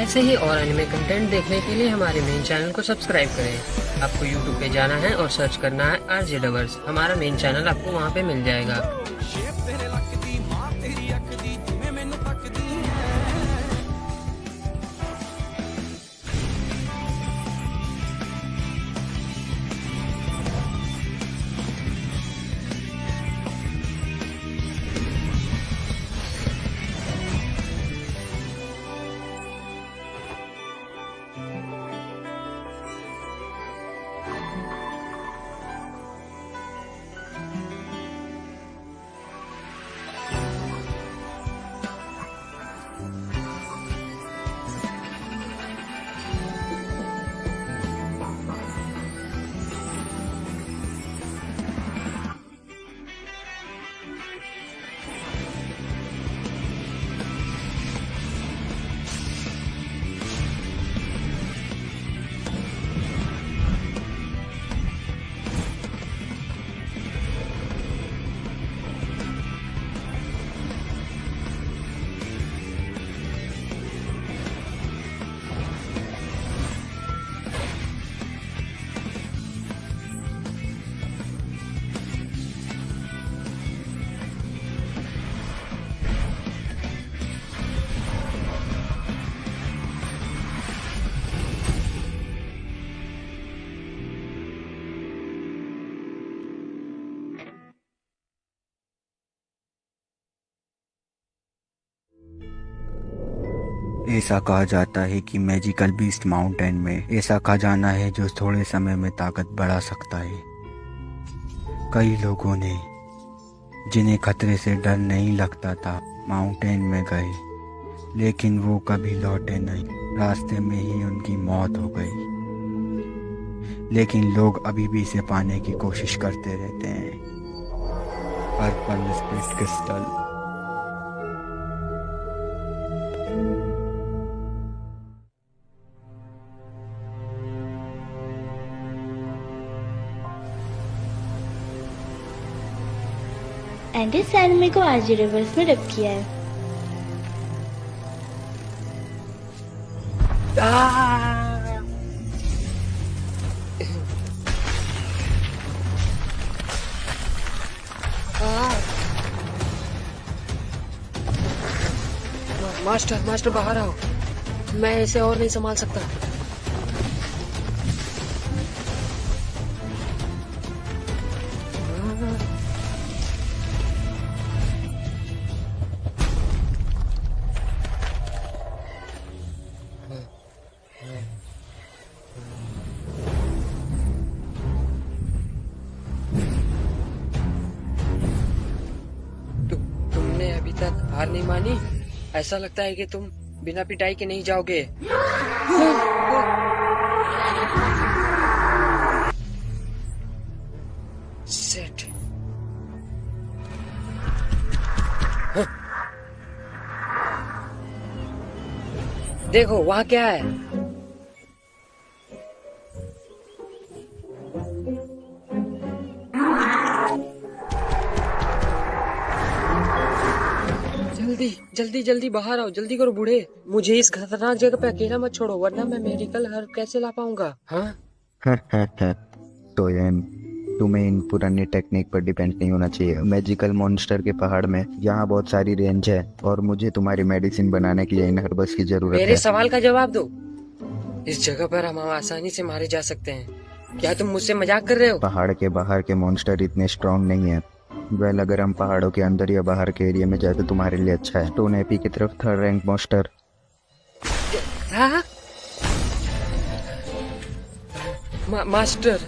ऐसे ही और anime content देखने के लिए हमारे मेन चैनल को सब्सक्राइब करें। आपको यूट्यूब पे जाना है और सर्च करना है आरजे लवर्स। हमारा मेन चैनल आपको वहाँ पे मिल जाएगा। ऐसा कहा जाता है कि मैजिकल बीस्ट माउंटेन में ऐसा खजाना है जो थोड़े समय में ताकत बढ़ा सकता है। कई लोगों ने जिन्हें खतरे से डर नहीं लगता था माउंटेन में गए, लेकिन वो कभी लौटे नहीं। रास्ते में ही उनकी मौत हो गई। लेकिन लोग अभी भी इसे पाने की कोशिश करते रहते हैं। Purple spirit crystal. एंड इस एनिमे को आरजे रिवर्स में डब किया है। मास्टर बाहर आओ, मैं इसे और नहीं संभाल सकता। तुमने अभी तक हार नहीं मानी? ऐसा लगता है कि तुम बिना पिटाई के नहीं जाओगे। सेट। देखो वहाँ क्या है। जल्दी बाहर आओ, जल्दी करो बूढ़े। मुझे इस खतरनाक जगह पे अकेला मत छोड़ो, वरना मैं मेडिकल हर्ब कैसे ला पाऊंगा। हाँ तो तुम्हें इन पुरानी टेक्निक पर डिपेंड नहीं होना चाहिए। मैजिकल मॉन्स्टर के पहाड़ में यहाँ बहुत सारी रेंज है और मुझे तुम्हारी मेडिसिन बनाने के लिए इन हर्बस की जरूरत है। मेरे सवाल का जवाब दो। इस जगह पर हम आसानी से मारे जा सकते हैं। क्या तुम मुझसे मजाक कर रहे हो? पहाड़ के बाहर के मॉन्स्टर इतने स्ट्रॉन्ग नहीं है। वेल, अगर हम पहाड़ों के अंदर या बाहर के एरिया में जाए तो तुम्हारे लिए अच्छा है। स्टोन एपी की तरफ 3rd रैंक मॉन्स्टर। मास्टर,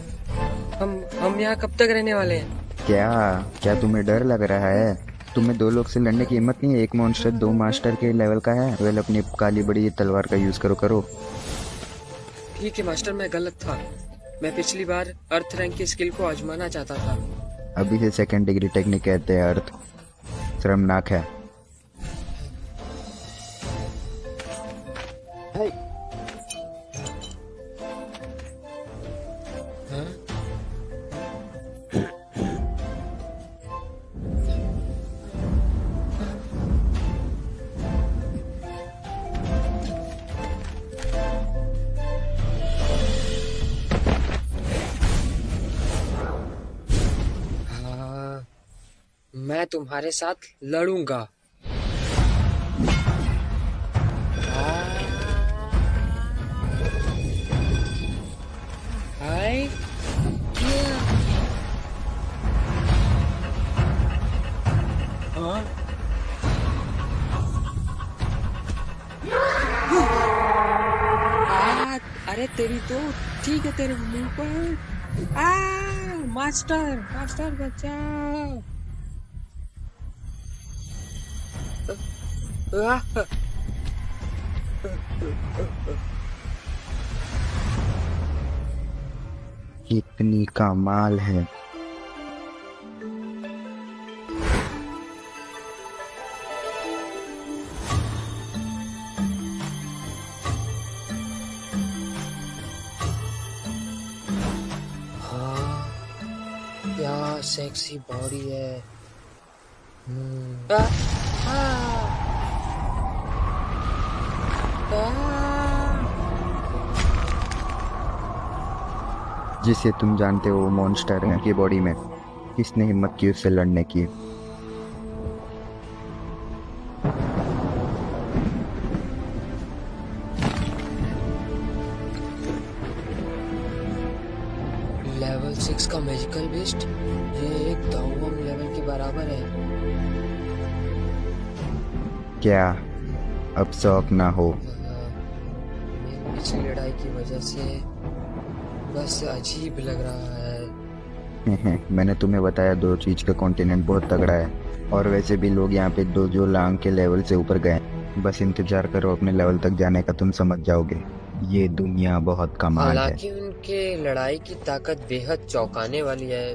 हम यहाँ कब तक रहने वाले हैं? क्या तुम्हें डर लग रहा है? तुम्हें 2 लोग से लड़ने की हिम्मत नहीं है? 1 मॉन्स्टर 2 मास्टर के लेवल का है। वेल, अपनी काली बड़ी तलवार का यूज करो। ठीक है मास्टर, मैं गलत था। मैं पिछली बार अर्थ रैंक की स्किल को आजमाना चाहता था। अभी से 2nd डिग्री टेक्निक कहते हैं अर्थ। शर्मनाक है। मैं तुम्हारे साथ लड़ूंगा। हाय क्या? हाँ? अरे तेरी तो ठीक है, तेरे मुंह पर मास्टर मास्टर बचाओ। कितनी कमाल है। हाँ, क्या सेक्सी बॉडी है। जिसे तुम जानते हो वो मॉन्स्टर है की बॉडी में। किसने हिम्मत की उससे लड़ने की? लेवल 6 का मैजिकल बीस्ट, ये एक दाउम लेवल के बराबर है। क्या अब शौक ना हो? मेरी पिछली लड़ाई की वजह से बस अजीब लग रहा है। मैंने तुम्हें बताया 2 चीज का कॉन्टिनेंट बहुत तगड़ा है, और वैसे भी लोग यहाँ पे 2 जो लांग के लेवल से ऊपर गए। बस इंतजार करो अपने लेवल तक जाने का, तुम समझ जाओगे। ये दुनिया बहुत कमाल है। हालांकि उनके लड़ाई की ताकत बेहद चौंकाने वाली है,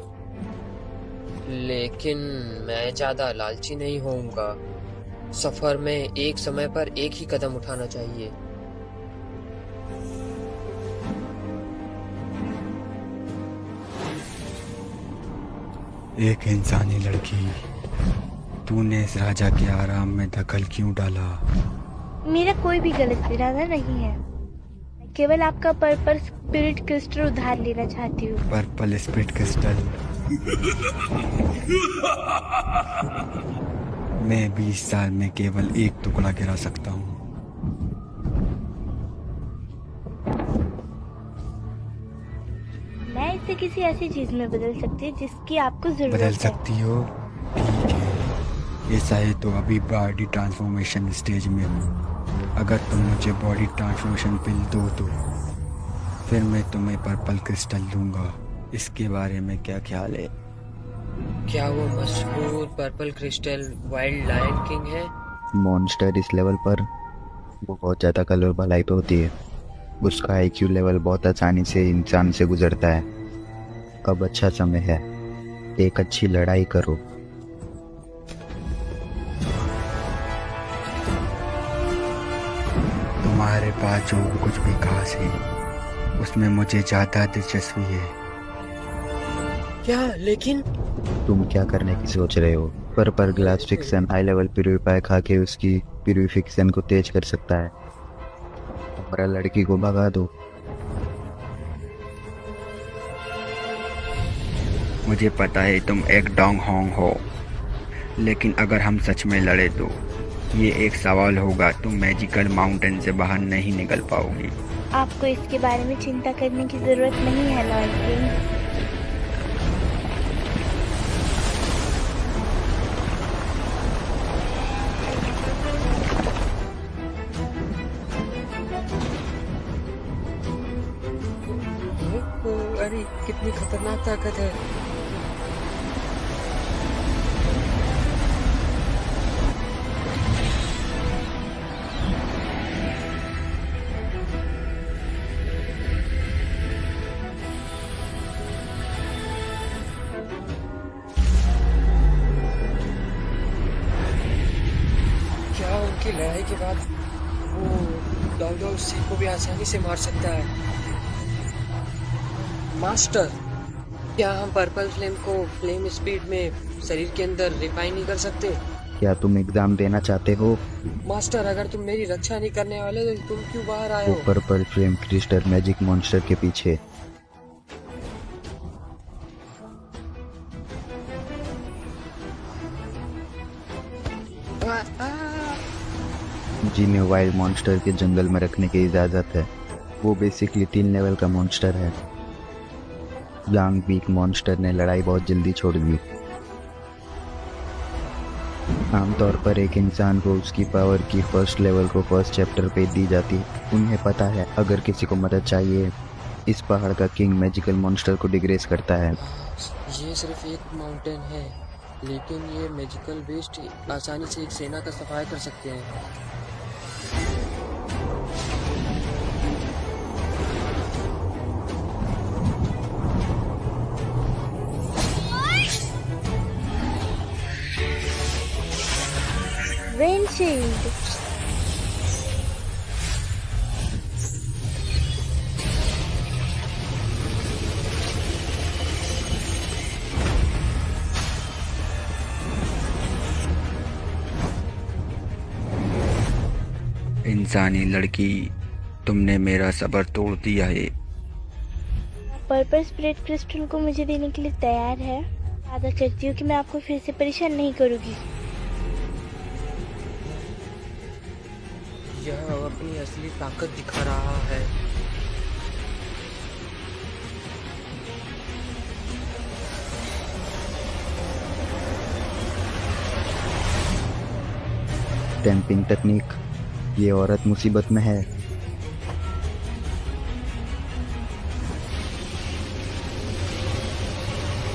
लेकिन मैं ज्यादा लालची नहीं होऊंगा। सफर में एक समय पर एक ही कदम उठाना चाहिए। एक इंसानी लड़की, तूने इस राजा के आराम में दखल क्यों डाला? मेरा कोई भी गलत इरादा नहीं है। मैं केवल आपका पर्पल स्पिरिट क्रिस्टल उधार लेना चाहती हूँ। Purple spirit crystal? मैं 20 साल में केवल एक टुकड़ा गिरा सकता हूँ। मैं इसे किसी ऐसी चीज में बदल सकती हूँ जिसकी आपको जरूरत बदल है। सकती हो? ठीक है, ऐसा है तो अभी बॉडी ट्रांसफॉर्मेशन स्टेज में हूँ। अगर तुम मुझे बॉडी ट्रांसफॉर्मेशन पिल दो तो फिर मैं तुम्हें पर्पल क्रिस्टल दूंगा। इसके बारे में क्या ख्याल है? क्या वो मशहूर purple crystal wild lion king है? मॉन्स्टर इस लेवल पर वो बहुत ज़्यादा कलर भलाई पे होती है। उसका IQ लेवल बहुत आसानी से इंसान से गुजरता है। अब अच्छा समय है, एक अच्छी लड़ाई करो। तुम्हारे पास जो कुछ भी खास है उसमें मुझे ज़्यादा दिलचस्पी है। क्या? लेकिन तुम क्या करने की सोच रहे हो? Purple glass fiction high level purifier खा के उसकी प्यूरिफिकेशन को तेज कर सकता है। हमारा लड़की को भगा दो। मुझे पता है तुम एक डोंग होंग हो, लेकिन अगर हम सच में लड़े तो ये एक सवाल होगा, तुम मैजिकल माउंटेन से बाहर नहीं निकल पाओगी। आपको इसके बारे में चिंता करने की जरूरत नहीं है लॉर्ड किंग। अरे कितनी खतरनाक ताकत है। क्या उनकी लड़ाई के बाद वो डॉग सी को भी आसानी से मार सकता है? मास्टर, क्या हम पर्पल फ्लेम को फ्लेम स्पीड में शरीर के अंदर रिफाइन नहीं कर सकते? क्या तुम एग्जाम देना चाहते हो? मास्टर, अगर तुम मेरी रक्षा नहीं करने वाले तो तुम क्यों बाहर आए वो हो? Purple flame crystal magic monster के पीछे। जिन्हें वाइल्ड मॉन्स्टर के जंगल में रखने की इजाज़त है। वो बेसिकली 3 लेवल का मॉन्स्टर है। यांग वीक मॉन्स्टर ने लड़ाई बहुत जल्दी छोड़ दी। आमतौर पर एक इंसान को उसकी पावर की फर्स्ट लेवल को फर्स्ट चैप्टर पे दी जाती है। उन्हें पता है अगर किसी को मदद चाहिए, इस पहाड़ का किंग मैजिकल मॉन्स्टर को डिग्रेस करता है। ये सिर्फ एक माउंटेन है, लेकिन ये मैजिकल बेस्ट आसानी से एक सेना का सफाया कर सकते हैं। विंडशील्ड। इंसानी लड़की, तुमने मेरा सब्र तोड़ दिया है। पर्पल स्पिरिट क्रिस्टल को मुझे देने के लिए तैयार है। वादा करती हूँ कि मैं आपको फिर से परेशान नहीं करूँगी। यह अपनी असली ताकत दिखा रहा है। टैंपिंग तकनीक, ये औरत मुसीबत में है।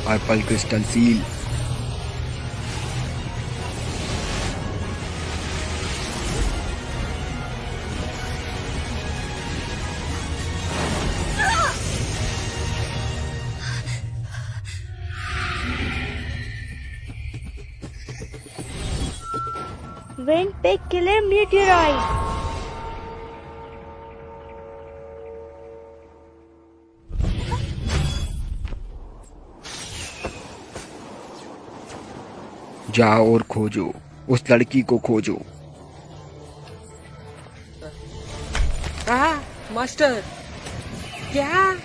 Purple crystal seal. विंड पे किलर मीटियोराइट। जाओ और खोजो, उस लड़की को खोजो। मास्टर, क्या?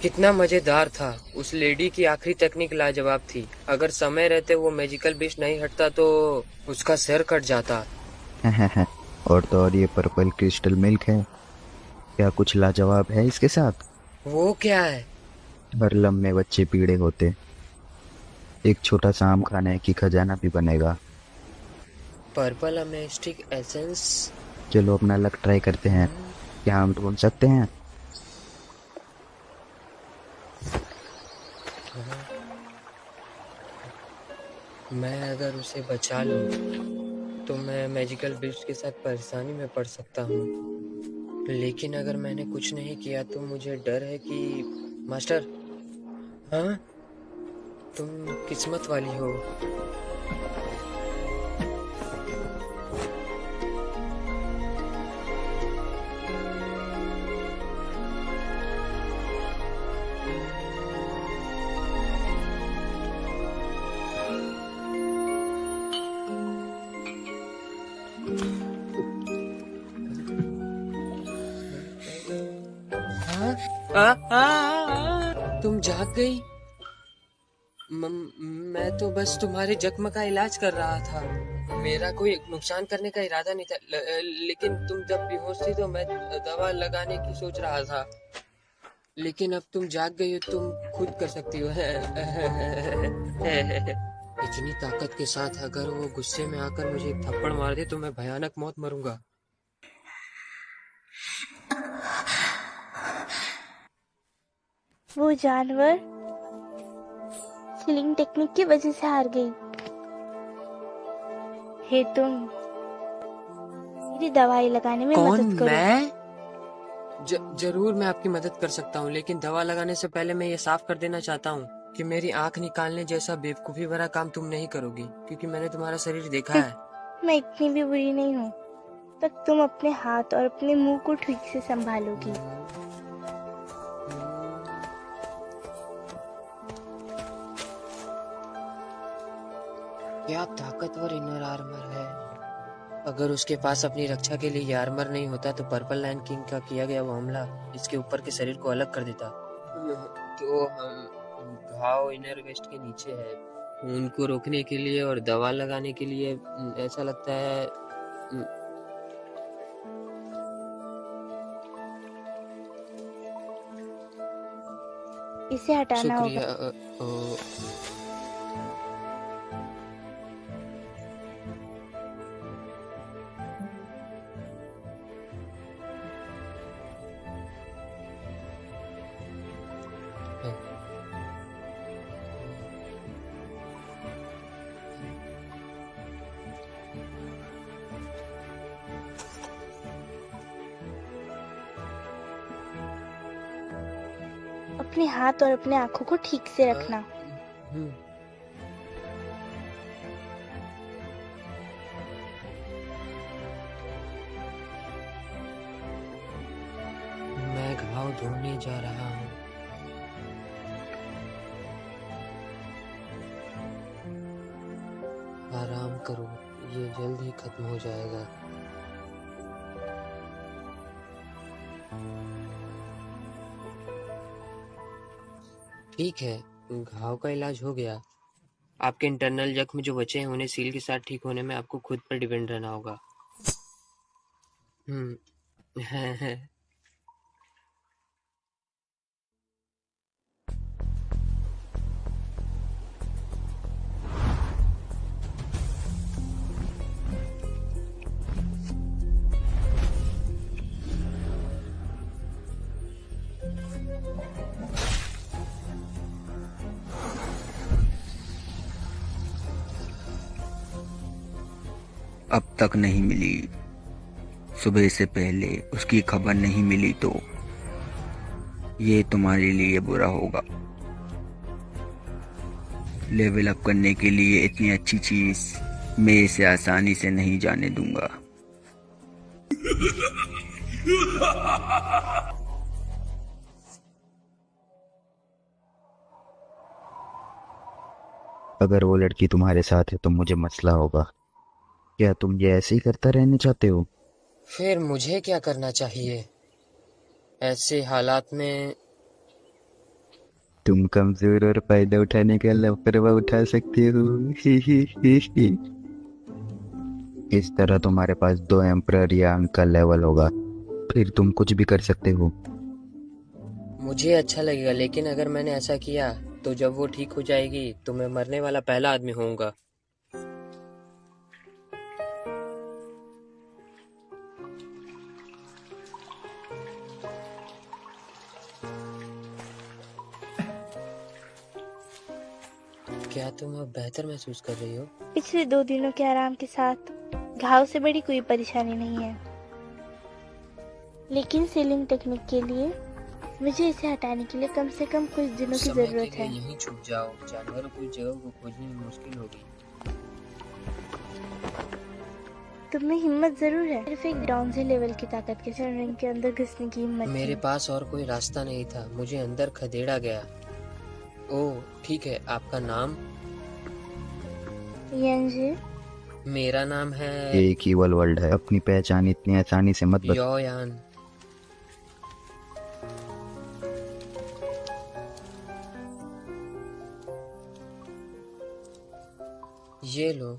कितना मजेदार था। उस लेडी की आखिरी तकनीक लाजवाब थी। अगर समय रहते वो मैजिकल बीस्ट नहीं हटता तो उसका सिर कट जाता। और तो और ये पर्पल क्रिस्टल मिल्क है। क्या कुछ लाजवाब है इसके साथ? वो क्या है? हरलम में बच्चे पीड़े होते। एक छोटा सा आम खाने की खजाना भी बनेगा। Purple amethyst essence. चलो अपना लक ट्राई करते हैं। क्या हम ढूंढ सकते हैं? मैं अगर उसे बचा लूं तो मैं मैजिकल बीस्ट के साथ परेशानी में पड़ सकता हूँ। लेकिन अगर मैंने कुछ नहीं किया तो मुझे डर है कि मास्टर, हाँ, तुम किस्मत वाली हो। तुम जाग गई? मैं तो बस तुम्हारे जख्म का इलाज कर रहा था। मेरा कोई नुकसान करने का इरादा नहीं था। लेकिन तुम जब बेहोश थी तो मैं दवा लगाने की सोच रहा था। लेकिन अब तुम जाग गई हो, तुम खुद कर सकती हो। इतनी ताकत के साथ अगर वो गुस्से में आकर मुझे एक थप्पड़ मार दे तो मैं भयानक मौत मरूंगा। वो जानवर सीलिंग टेक्निक की वजह से हार गई। हे तुम, मेरी दवाई लगाने में मदद करो। मैं? जरूर मैं आपकी मदद कर सकता हूँ, लेकिन दवा लगाने से पहले मैं ये साफ कर देना चाहता हूँ कि मेरी आंख निकालने जैसा बेवकूफी भरा काम तुम नहीं करोगी, क्योंकि मैंने तुम्हारा शरीर देखा है। मैं इतनी भी बुरी नहीं हूँ। तब तुम अपने हाथ और अपने मुंह को ठीक से संभालोगी। क्या ताकतवर इनर आर्मर है। अगर उसके पास अपनी रक्षा के लिए ये आर्मर नहीं होता तो पर्पल लाइन किंग का किया गया वो हमला इसके ऊपर के शरीर को अलग कर देता। तो हम घाव इनर वेस्ट के नीचे है। उनको रोकने के लिए और दवा लगाने के लिए ऐसा लगता है। इसे हटाना शुक्रिया। होगा। अपने हाथ और अपने आंखों को ठीक से रखना। मैं घाव धोने जा रहा हूँ। आराम करो, ये जल्द ही खत्म हो जाएगा। ठीक है, घाव का इलाज हो गया। आपके इंटरनल जख्म जो बचे हैं उन्हें सील के साथ ठीक होने में आपको खुद पर डिपेंड रहना होगा। है। अब तक नहीं मिली, सुबह से पहले उसकी खबर नहीं मिली तो ये तुम्हारे लिए बुरा होगा। लेवल अप करने के लिए इतनी अच्छी चीज मैं इसे आसानी से नहीं जाने दूंगा। अगर वो लड़की तुम्हारे साथ है तो मुझे मसला होगा। क्या तुम ये ऐसे ही करता रहना चाहते हो? फिर मुझे क्या करना चाहिए ऐसे हालात में? तुम कमजोर और फायदा उठाने का लापरवाह उठा सकते हो। इस तरह तुम्हारे पास 2 एम्परर या अंक का लेवल होगा, फिर तुम कुछ भी कर सकते हो। मुझे अच्छा लगेगा, लेकिन अगर मैंने ऐसा किया तो जब वो ठीक हो जाएगी तो मैं मरने वाला पहला आदमी होऊंगा। क्या तुम अब बेहतर महसूस कर रही हो? पिछले 2 दिनों के आराम के साथ घाव से बड़ी कोई परेशानी नहीं है, लेकिन सीलिंग टेक्निक के लिए मुझे इसे हटाने के लिए कम से कम कुछ दिनों की समय जरूरत के है। लिए यहीं छुप जाओ, जानवरों की जगह को खोजने में मुश्किल होगी। तुम में हिम्मत जरूर है, सिर्फ एक डाउन से लेवल की ताकत के साथ रिंग के अंदर घुसने की हिम्मत मेरे थी। पास और कोई रास्ता नहीं था, मुझे अंदर खदेड़ा गया। ओह ठीक है, आपका नाम? यंजी। मेरा नाम है ये एक ईवल वर्ल्ड है, अपनी पहचान इतनी आसानी से मत बता। योयान। ये लो,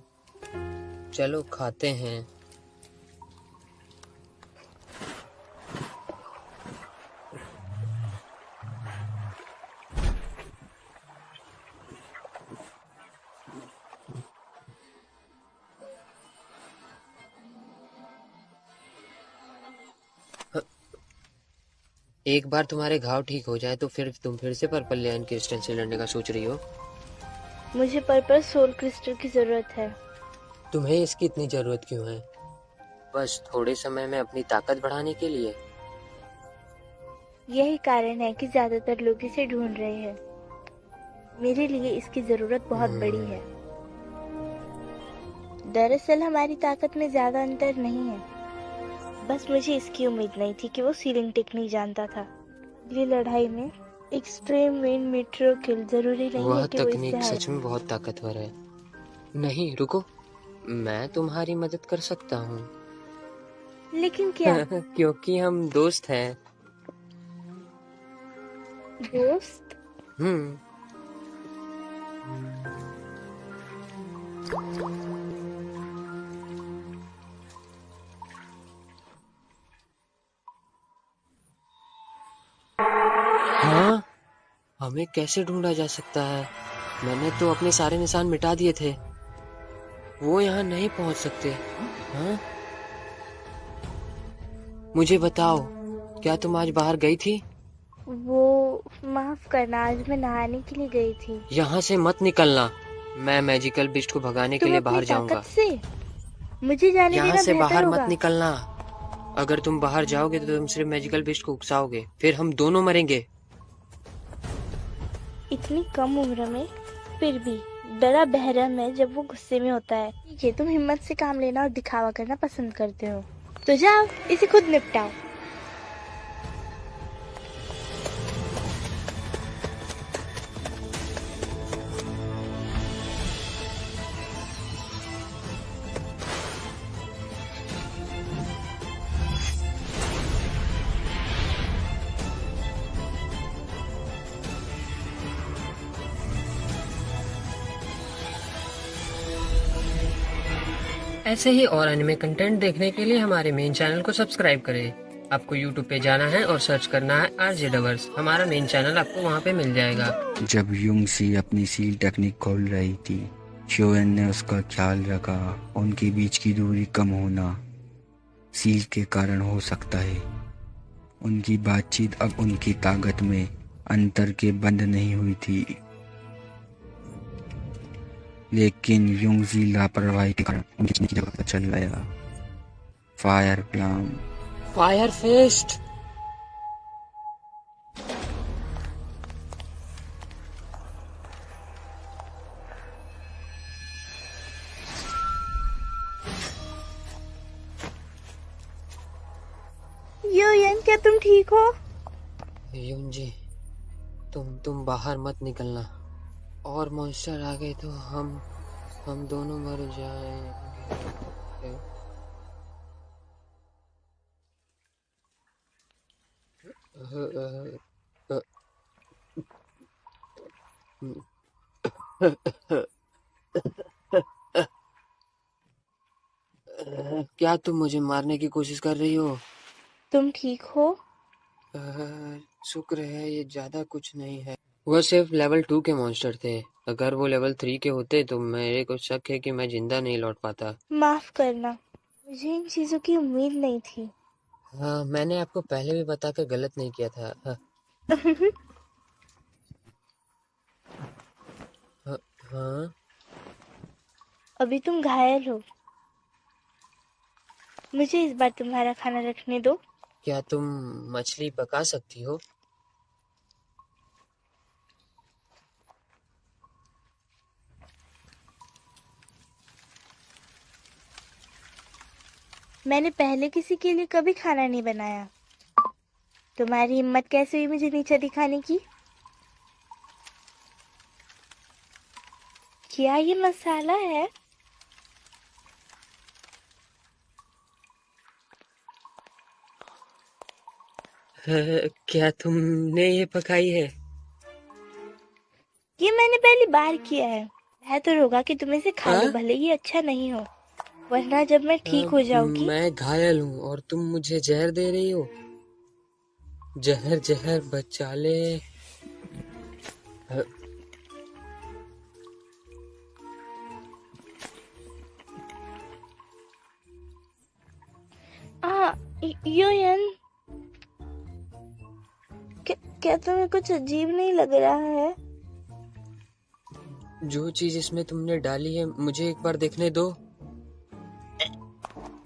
चलो खाते हैं। एक बार तुम्हारे घाव ठीक हो जाए तो फिर तुम फिर से पर्पल लाइन क्रिस्टल से लड़ने का सोच रही हो? मुझे पर्पल सोल क्रिस्टल की जरूरत है। तुम्हें इसकी इतनी जरूरत क्यों है? बस थोड़े समय में अपनी ताकत बढ़ाने के लिए? यही कारण है कि ज्यादातर लोग इसे ढूंढ रहे हैं। मेरे लिए इसकी जरूरत बहुत बड़ी है। दरअसल हमारी ताकत में ज्यादा अंतर नहीं है, बस मुझे इसकी उम्मीद नहीं थी कि वो सीलिंग टेक्निक जानता था। अगली लड़ाई में एक्सट्रीम विंड मीट्रो किल जरूरी नहीं वह है कि वो तकनीक इससे सच में बहुत ताकतवर है। नहीं रुको, मैं तुम्हारी मदद कर सकता हूँ। लेकिन क्या? क्योंकि हम दोस्त हैं। दोस्त? हम्म। हाँ, हमें कैसे ढूंढा जा सकता है? मैंने तो अपने सारे निशान मिटा दिए थे। वो यहाँ नहीं पहुँच सकते। हाँ? मुझे बताओ, क्या तुम आज बाहर गई थी? वो, माफ करना, आज मैं नहाने के लिए गई थी। यहाँ से मत निकलना। मैं मैजिकल बीस्ट को भगाने के तुम लिए अपनी बाहर ताकत जाऊंगा। से मुझे जाने यहाँ देना से बेहतर बाहर मत होगा। निकलना। अगर तुम बाहर जाओगे तो तुम सिर्फ मैजिकल बीस्ट को उकसाओगे, फिर हम दोनों मरेंगे। इतनी कम उम्र में फिर भी बड़ा बहरम है जब वो गुस्से में होता है। ठीक है, तुम हिम्मत से काम लेना और दिखावा करना पसंद करते हो, तो जाओ इसे खुद निपटाओ। ऐसे ही और एनिमे कंटेंट देखने के लिए हमारे मेन चैनल को सब्सक्राइब करें। आपको यूट्यूब पे जाना है और सर्च करना है आरजे डवर्स। हमारा मेन चैनल आपको वहाँ पे मिल जाएगा। जब युंग सी अपनी सील टेक्निक खोल रही थी, शोएन ने उसका ख्याल रखा। उनके बीच की दूरी कम होना सील के कारण हो सकता है। उनकी बातचीत अब उनकी ताकत में अंतर के बंद नहीं हुई थी, लेकिन युंगजी लापरवाही के कारण उनकी जगह पता चल गया। फायर प्लाम। Fire fist. योयन, क्या तुम ठीक हो? युंजी, तुम बाहर मत निकलना। और मॉन्स्टर आ गए तो हम दोनों मर जाएंगे। क्या तुम मुझे मारने की कोशिश कर रही हो? तुम ठीक हो? शुक्र है, ये ज्यादा कुछ नहीं है। वह सिर्फ लेवल 2 के मॉन्स्टर थे। अगर वो लेवल 3 के होते तो मेरे को शक है कि मैं जिंदा नहीं लौट पाता। माफ करना, मुझे इन चीजों की उम्मीद नहीं थी। हाँ, मैंने आपको पहले भी बताकर गलत नहीं किया था। हाँ, हाँ, हाँ। अभी तुम घायल हो, मुझे इस बार तुम्हारा खाना रखने दो। क्या तुम मछली पका सकती हो? मैंने पहले किसी के लिए कभी खाना नहीं बनाया। तुम्हारी हिम्मत कैसे हुई मुझे नीचे दिखाने की? क्या ये मसाला है? क्या तुमने ये पकाई है? ये मैंने पहली बार किया है। बेहतर होगा कि तुम इसे खा लो, हाँ? भले ही अच्छा नहीं हो, वरना जब मैं ठीक हो जाऊंगी। मैं घायल हूँ और तुम मुझे जहर दे रही हो। जहर जहर बचा ले। योयन, क्या तुम्हें कुछ अजीब नहीं लग रहा है? जो चीज इसमें तुमने डाली है मुझे एक बार देखने दो।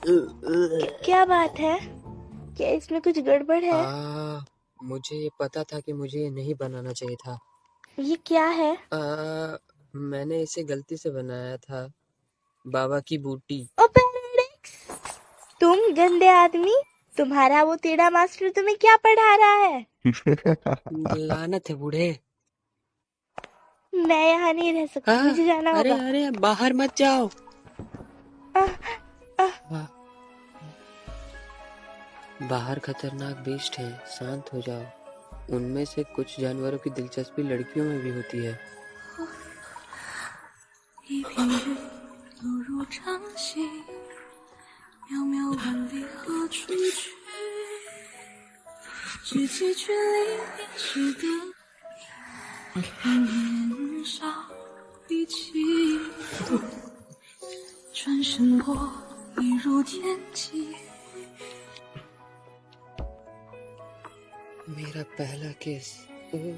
क्या बात है? क्या इसमें कुछ गड़बड़ है? मुझे ये पता था कि मुझे ये नहीं बनाना चाहिए था। ये क्या है? मैंने इसे गलती से बनाया था। बाबा की बूटी। ओ पेरेडिक्स, तुम गंदे आदमी, तुम्हारा वो टेढ़ा मास्टर तुम्हें क्या पढ़ा रहा है? लानत है बूढ़े। मैं यहाँ नहीं रह सकती, मुझे जाना अरे होगा। अरे, बाहर मत जाओ। वाह, बाहर खतरनाक बीस्ट हैं, शांत हो जाओ। उनमें से कुछ जानवरों की दिलचस्पी लड़कियों में भी होती है। 一片云落入掌心，渺渺万里何处去？知己距离便值得，年少力气，转身过一如天际。 मेरा पहला किस। ओह,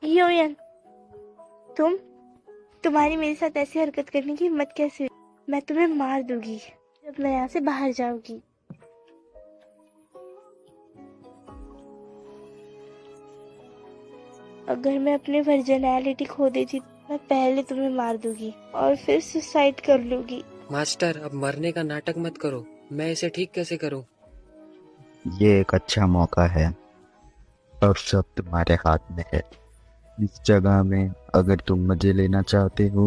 यूयन, तुम्हारी मेरे साथ ऐसी हरकत करने की हिम्मत कैसे हुई? मैं तुम्हें मार दूंगी जब मैं यहाँ से बाहर जाऊंगी। अगर मैं अपनी वर्जिनैलिटी खो देती तो मैं पहले तुम्हें मार दूंगी और फिर सुसाइड कर लूंगी। मास्टर, अब मरने का नाटक मत करो। मैं इसे ठीक कैसे करूं? ये एक अच्छा मौका है और सब तुम्हारे हाथ में है। इस जगह में अगर तुम मजे लेना चाहते हो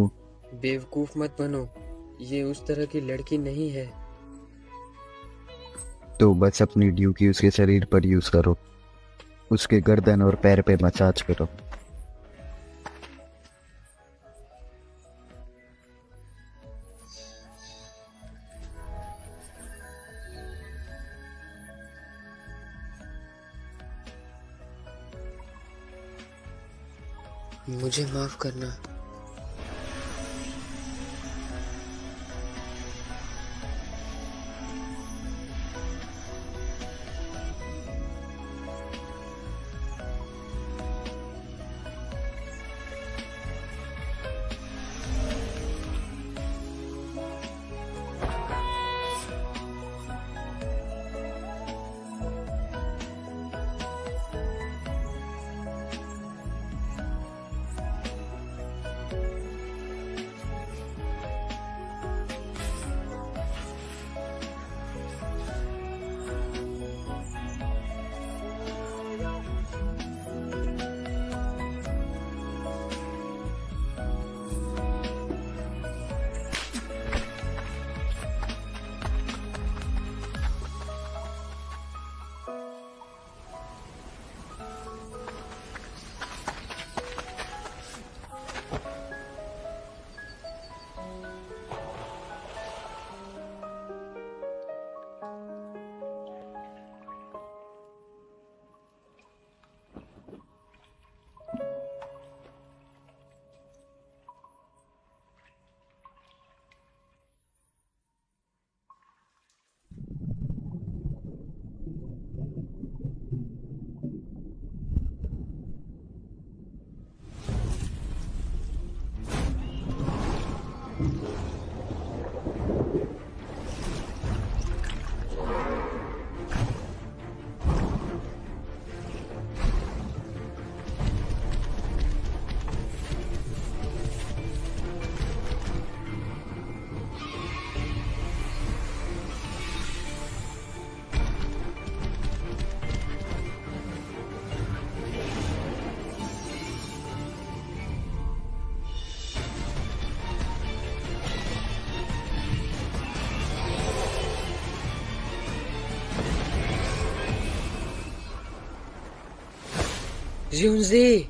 बेवकूफ मत बनो, ये उस तरह की लड़की नहीं है। तो बस अपनी ड्यूटी उसके शरीर पर यूज करो, उसके गर्दन और पैर पे मसाज करो। मुझे माफ करना। Junzi!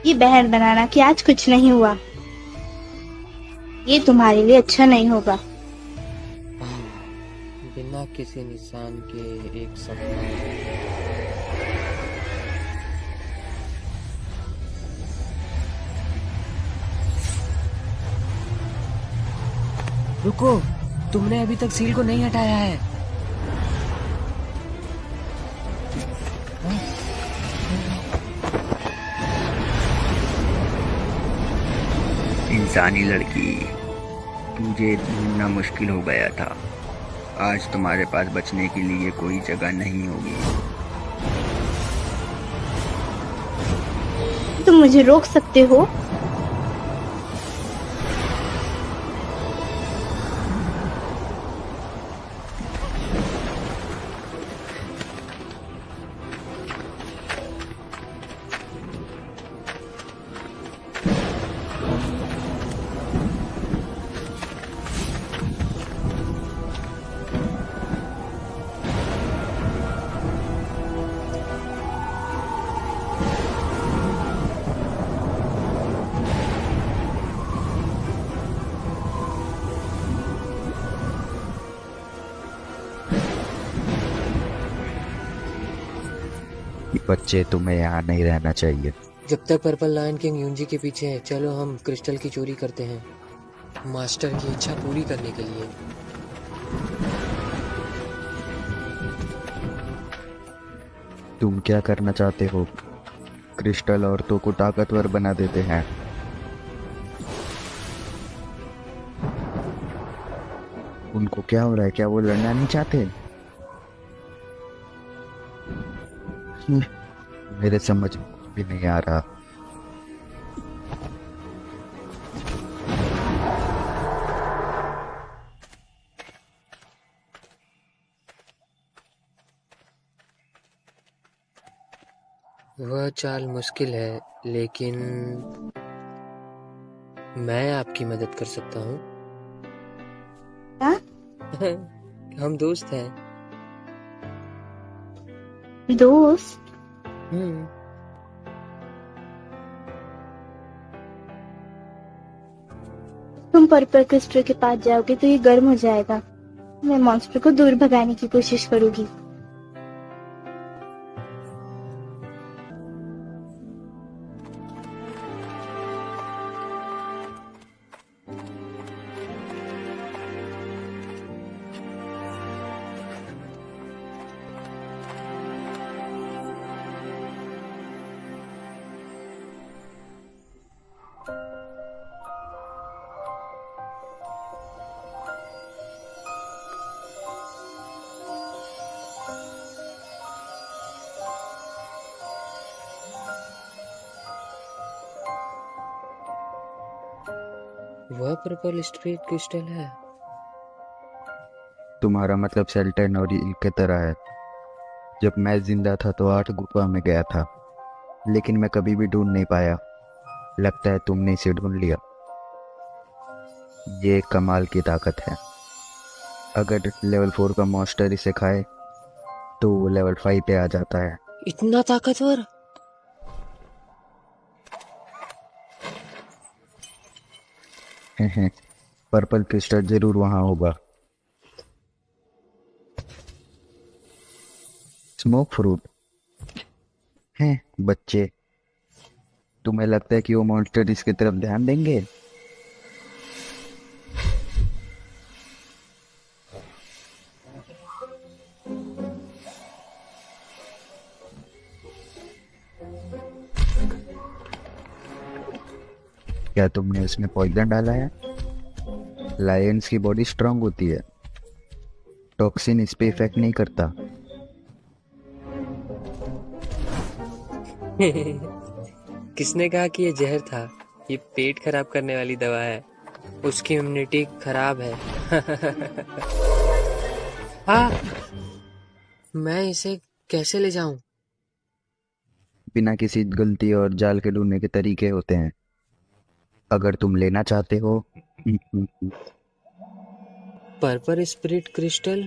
ये बहन बनाना कि आज कुछ नहीं हुआ, ये तुम्हारे लिए अच्छा नहीं होगा। बिना बिना किसी निशान के एक सपना। रुको, तुमने अभी तक सील को नहीं हटाया है। इंसानी लड़की, तुझे ढूंढना मुश्किल हो गया था। आज तुम्हारे पास बचने के लिए कोई जगह नहीं होगी। तुम मुझे रोक सकते हो? बच्चे, तुम्हें यहाँ नहीं रहना चाहिए। जब तक पर्पल लायन किंग यूंजी के पीछे है, चलो हम क्रिस्टल की चोरी करते हैं, मास्टर की इच्छा पूरी करने के लिए। तुम क्या करना चाहते हो? क्रिस्टल औरतों को ताकतवर बना देते हैं। उनको क्या हो रहा है? क्या वो लड़ना नहीं चाहते? मेरे समझ में भी नहीं आ रहा। वह चाल मुश्किल है, लेकिन मैं आपकी मदद कर सकता हूँ। क्या? हम दोस्त हैं। दोस्त? हम्म। तुम पर्पल क्रिस्टल के पास जाओगे तो ये गर्म हो जाएगा। मैं मॉन्स्टर को दूर भगाने की कोशिश करूंगी। वह पर्पल स्ट्रीट क्रिस्टल है। तुम्हारा मतलब सेल्टन और ईल की तरह है। जब मैं जिंदा था तो 8 गुफा में गया था, लेकिन मैं कभी भी ढूंढ नहीं पाया। लगता है तुमने इसे ढूंढ लिया। ये एक कमाल की ताकत है। अगर लेवल 4 का मॉन्स्टर इसे खाए तो वो लेवल 5 पे आ जाता है। इतना ताकतवर? पर्पल क्रिस्टल जरूर वहां होगा। स्मोक फ्रूट है। बच्चे, तुम्हें लगता है कि वो मॉन्स्टर इसकी तरफ ध्यान देंगे? क्या तुमने उसमें पॉइजन डाला है? लायंस की बॉडी स्ट्रांग होती है, टॉक्सिन इस पे इफेक्ट नहीं करता। किसने कहा कि ये जहर था? ये पेट खराब करने वाली दवा है। उसकी इम्यूनिटी खराब है। हाँ, मैं इसे कैसे ले जाऊं? बिना किसी गलती और जाल के ढूंढने के तरीके होते हैं, अगर तुम लेना चाहते हो। Purple spirit crystal?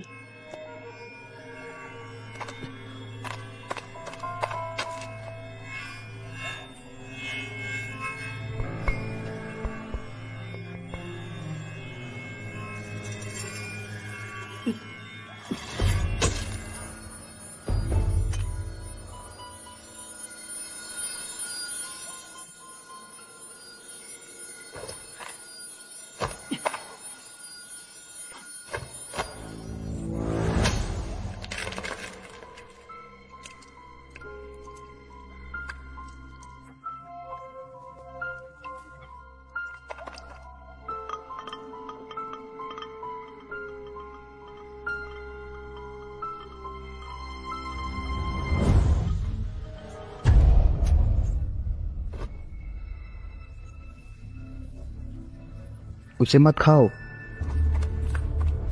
उसे मत खाओ।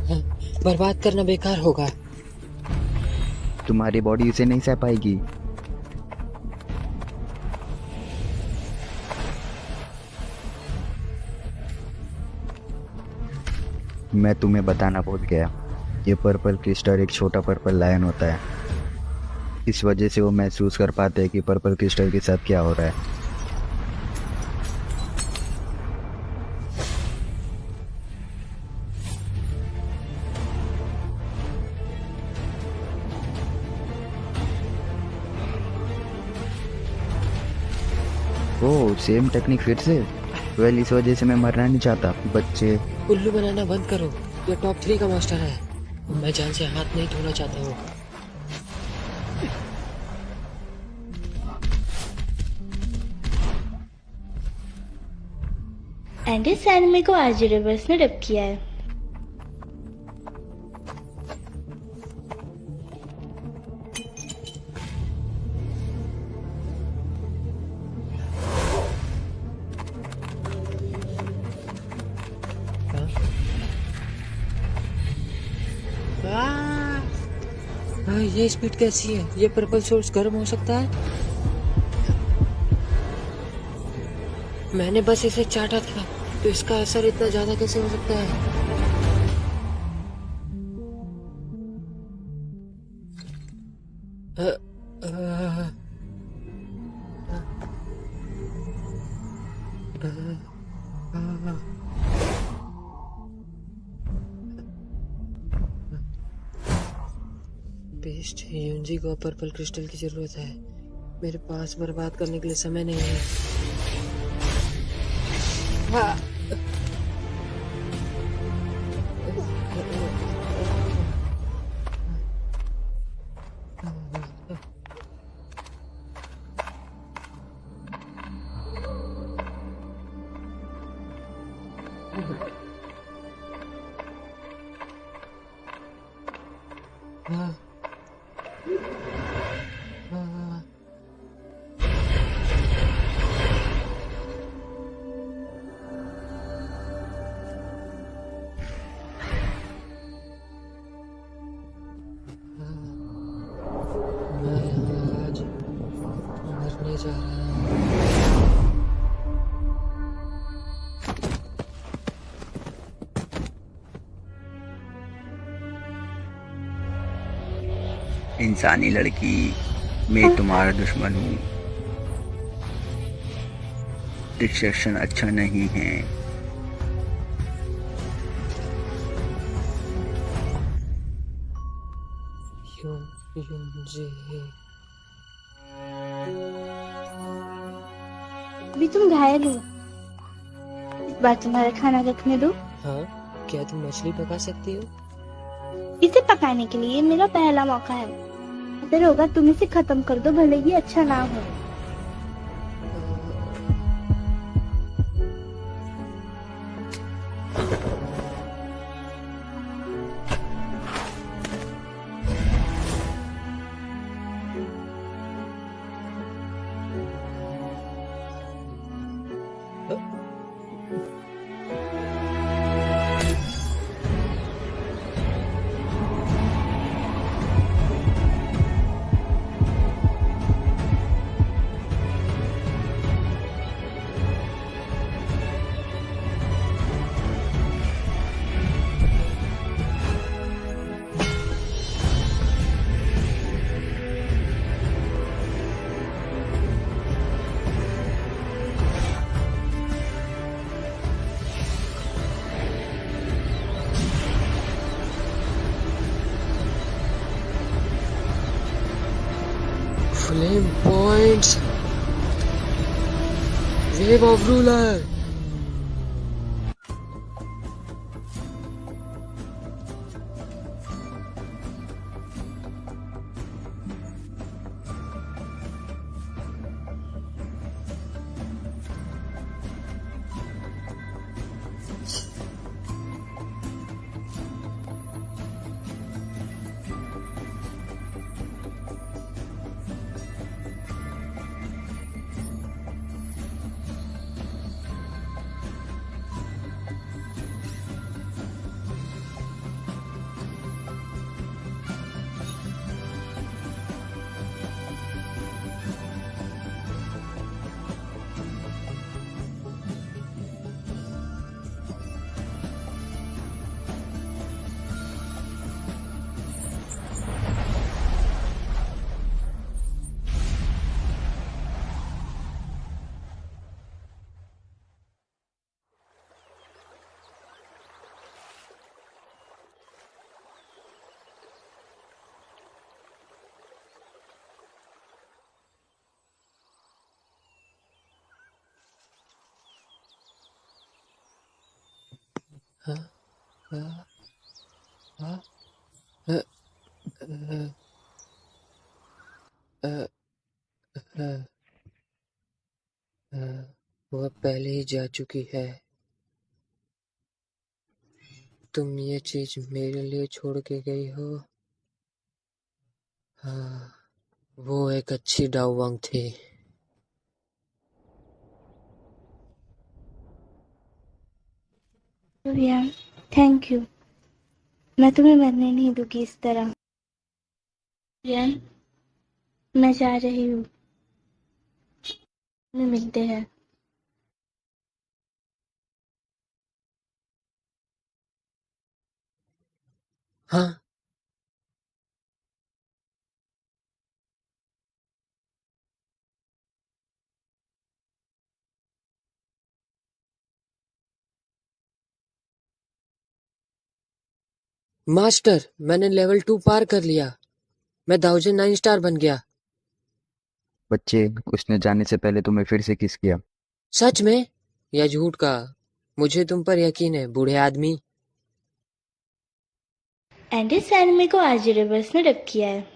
हाँ, बर्बाद करना बेकार होगा। तुम्हारी बॉडी उसे नहीं सह पाएगी। मैं तुम्हें बताना भूल गया, ये पर्पल क्रिस्टल एक छोटा पर्पल लायन होता है। इस वजह से वो महसूस कर पाते हैं कि पर्पल क्रिस्टल के साथ क्या हो रहा है। ओह, सेम टेक्निक फिर से। वेल, इस वजह से मैं मरना नहीं चाहता। बच्चे, उल्लू बनाना बंद करो। ये टॉप 3 का मास्टर है। मैं जान से हाथ नहीं धोना चाहता हूँ। एंडी सैनमे को आरजे रिवर्स ने डब किया है। ये स्पीड कैसी है? ये पर्पल सोर्स गर्म हो सकता है? मैंने बस इसे चाटा था, तो इसका असर इतना ज्यादा कैसे हो सकता है? बेस्ट यूनजी को पर्पल क्रिस्टल की जरूरत है। मेरे पास बर्बाद करने के लिए समय नहीं है। हाँ। आज मरने जा रहा हूँ। इंसानी लड़की, मैं तुम्हारा दुश्मन हूँ। डिस्ट्रक्शन अच्छा नहीं है। यूनजी, अभी तुम घायल हो, इस बार तुम्हारा खाना रखने दो। हाँ, क्या तुम मछली पका सकती हो? इसे पकाने के लिए मेरा पहला मौका है। अगर होगा तुम इसे खत्म कर दो, भले ही अच्छा ना हो। Flame points. Wave of ruler. वह पहले ही जा चुकी है। तुम ये चीज मेरे लिए छोड़ के गई हो। हाँ, वो एक अच्छी डाउवांग थी। Vivian, thank you. मैं तुम्हें मरने नहीं दूंगी इस तरह। विवियन, मैं जा रही हूँ। में मिलते हैं। हाँ, मास्टर, मैंने लेवल 2 पार कर लिया। मैं 1009 स्टार बन गया। बच्चे, उसने जाने से पहले तुम्हें फिर से किस किया? सच में या झूठ का? मुझे तुम पर यकीन है, बूढ़े आदमी। एंडी सैनमे को आज रिवर्स ने रख किया है।